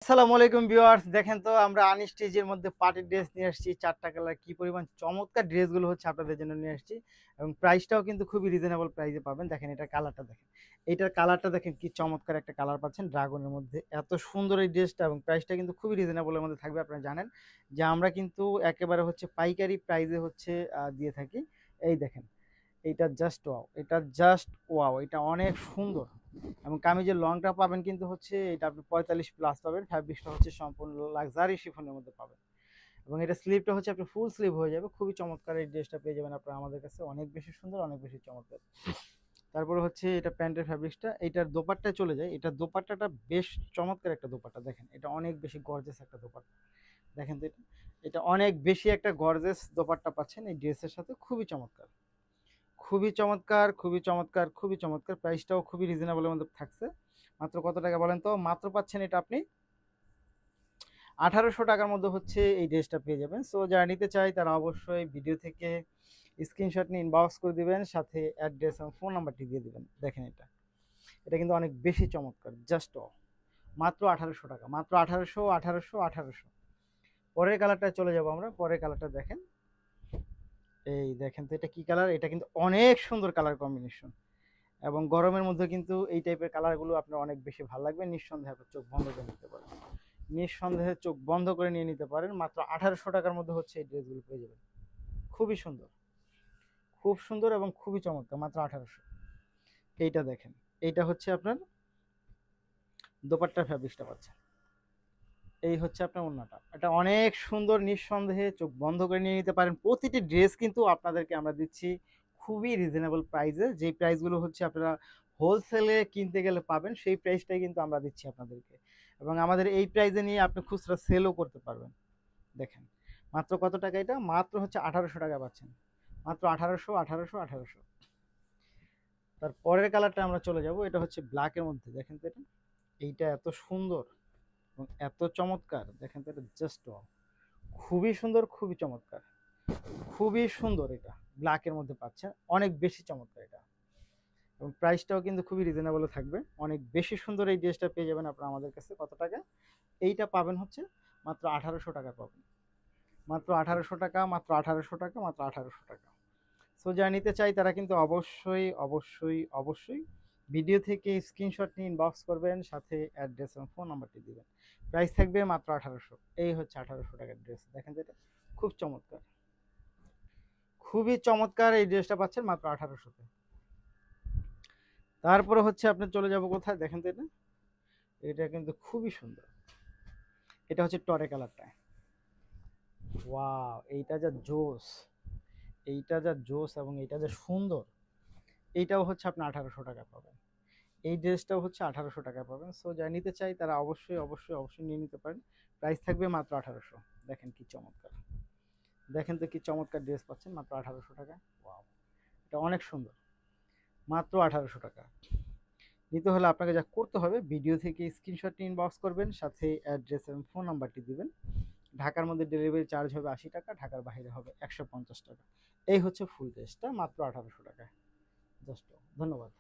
আসসালামু আলাইকুম ভিউয়ার্স, দেখেন তো আমরা আনস্টিচের মধ্যে পার্টি ড্রেস নিয়ে আসছি। 4টা কালার, কি পরিমাণ চমৎকার ড্রেসগুলো হচ্ছে আপনাদের জন্য নিয়ে আসছি এবং প্রাইসটাও কিন্তু খুবই রিজনেবল প্রাইসে পাবেন। দেখেন এটার কালারটা দেখেন, এইটার কালারটা দেখেন কি চমৎকার একটা কালার পাচ্ছেন ড্রাগনের মধ্যে। এত সুন্দর এই ড্রেসটা এবং প্রাইসটা কিন্তু খুবই রিজনেবলের মধ্যে থাকবে। আপনারা জানেন যে আমরা কিন্তু একেবারে হচ্ছে পাইকারি প্রাইসে হচ্ছে দিয়ে থাকি। এই দেখেন, এটা জাস্ট ওয়াও, এটা জাস্ট ওয়াও, এটা অনেক সুন্দর। এবং কামিজের লংটা পাবেন কিন্তু হচ্ছে এটা আপনি 45+ পাবেন। ফ্যাব্রিকটা হচ্ছে সম্পূর্ণ লাক্সারি শিফনের মধ্যে পাবেন এবং এটা স্লিভটা হচ্ছে আপনি ফুল স্লিভ হয়ে যাবে। খুবই চমৎকার এই ড্রেসটা পেয়ে যাবেন আপনারা আমাদের কাছে, অনেক বেশি সুন্দর, অনেক বেশি চমৎকার। তারপরে হচ্ছে এটা প্যান্টের ফ্যাব্রিক্সটা, এটার দোপাট্টায় চলে যায়। এটার দোপাট্টাটা বেশ চমৎকার একটা দোপাট্টা, দেখেন এটা অনেক বেশি গর্জেস একটা দোপাট্টা। দেখেন তো এটা, এটা অনেক বেশি একটা গর্জেস দোপাট্টা পাচ্ছেন এই ড্রেসের সাথে, খুবই চমৎকার, খুবই চমৎকার, খুবই চমৎকার, খুবই চমৎকার। প্রাইসটাও খুবই রিজনেবলের মধ্যে থাকছে। মাত্র কত টাকা বলেন তো? মাত্র পাচ্ছেন এটা আপনি 1800 টাকার মধ্যে হচ্ছে এই ড্রেসটা পেয়ে যাবেন। সো যারা নিতে চায় তারা অবশ্যই ভিডিও থেকে স্ক্রিনশট নিয়ে ইনবক্স করে দিবেন, সাথে অ্যাড্রেস এবং ফোন নাম্বারটি দিয়ে দিবেন। দেখেন এটা, এটা কিন্তু অনেক বেশি চমৎকার। জাস্ট মাত্র 1800 টাকা, মাত্র 1800, 1800, 1800। পরের কালারটা চলে যাব আমরা। পরের কালারটা দেখেন, এই দেখেন তো এটা কি কালার? এটা কিন্তু অনেক সুন্দর কালার কম্বিনেশন এবং গরমের মধ্যে কিন্তু এই টাইপের কালারগুলো আপনার অনেক বেশি ভালো লাগবে। নিঃসন্দেহে আপনি চোখ বন্ধ করে নিতে পারেন, নিঃসন্দেহে চোখ বন্ধ করে নিয়ে নিতে পারেন। মাত্র 1800 টাকার মধ্যে হচ্ছে এই ড্রেসগুলো পেয়ে যাবেন। খুবই সুন্দর, খুব সুন্দর এবং খুবই চমৎকার, মাত্র 1800। এইটা দেখেন, এইটা হচ্ছে আপনার দোপাট্টার ফ্যাব্রিক্সটা পাচ্ছেন। এই হচ্ছে আপনার ওড়নাটা, এটা অনেক সুন্দর। নিঃসন্দেহে চোখ বন্ধ করে নিয়ে নিতে পারেন। প্রতিটি ড্রেস কিন্তু আপনাদেরকে আমরা দিচ্ছি খুবই রিজনেবল প্রাইসে। যেই প্রাইসগুলো হচ্ছে আপনারা হোলসেলে কিনতে গেলে পাবেন, সেই প্রাইসটাই কিন্তু আমরা দিচ্ছি আপনাদেরকে এবং আমাদের এই প্রাইসে নিয়ে আপনি খুচরা সেলও করতে পারবেন। দেখেন মাত্র কত টাকা? এটা মাত্র হচ্ছে 1800 টাকা পাচ্ছেন, মাত্র 1800, 1800, 1800। তার পরের কালারটা আমরা চলে যাব, এটা হচ্ছে ব্ল্যাকের মধ্যে। দেখেন তো এটা, এইটা এত সুন্দর এবং এত চমৎকার। দেখেন তো এটা জাস্ট খুবই সুন্দর, খুবই চমৎকার, খুবই সুন্দর। এটা ব্ল্যাকের মধ্যে পাচ্ছেন, অনেক বেশি চমৎকার এটা এবং প্রাইসটাও কিন্তু খুবই রিজনেবল থাকবে। অনেক বেশি সুন্দর এই ড্রেসটা পেয়ে যাবেন আপনারা আমাদের কাছে। কত টাকা? এইটা পাবেন হচ্ছে মাত্র 1800 টাকা পাবেন, মাত্র 1800 টাকা, মাত্র 1800 টাকা, মাত্র 1800 টাকা। সো যারা নিতে চাই তারা কিন্তু অবশ্যই অবশ্যই অবশ্যই ভিডিও থেকে স্ক্রিনশট নিয়ে ইনবক্স করবেন, সাথে অ্যাড্রেস এবং ফোন নাম্বারটি দিবেন। প্রাইস থাকবে মাত্র 1800। এই হচ্ছে 1800 টাকার ড্রেস। দেখেন যেটা খুব চমৎকার, খুবই চমৎকার। এই ড্রেসটা পাচ্ছেন মাত্র 1800-তে। তারপরে হচ্ছে আপনি চলে যাব কোথায়? দেখেন তো এটা, এটা কিন্তু খুবই সুন্দর। এটা হচ্ছে টরে কালারটা। ওয়াও, এইটা যা জোস, এইটা যা জোস এবং এইটা যা সুন্দর। এইটাও হচ্ছে আপনি 1800 টাকা পাবেন। এই ড্রেসটাও হচ্ছে 1800 টাকা পাবেন। সো যারা নিতে চাই তারা অবশ্যই অবশ্যই অবশ্যই নিয়ে নিতে পারেন। প্রাইস থাকবে মাত্র 1800। দেখেন কি চমৎকার, দেখেন তো কি চমৎকার ড্রেস পাচ্ছেন মাত্র 1800 টাকায়। ওয়াও, এটা অনেক সুন্দর। মাত্র 1800 টাকা। নিতে হলে আপনাকে যা করতে হবে, ভিডিও থেকে স্ক্রিনশট নিয়ে ইনবক্স করবেন, সাথে অ্যাড্রেস এবং ফোন নাম্বারটি দিবেন। ঢাকার মধ্যে ডেলিভারি চার্জ হবে 80 টাকা, ঢাকার বাইরে হবে 150 টাকা। এই হচ্ছে ফুল ড্রেসটা মাত্র 1800 টাকায়। জাস্ট ধন্যবাদ।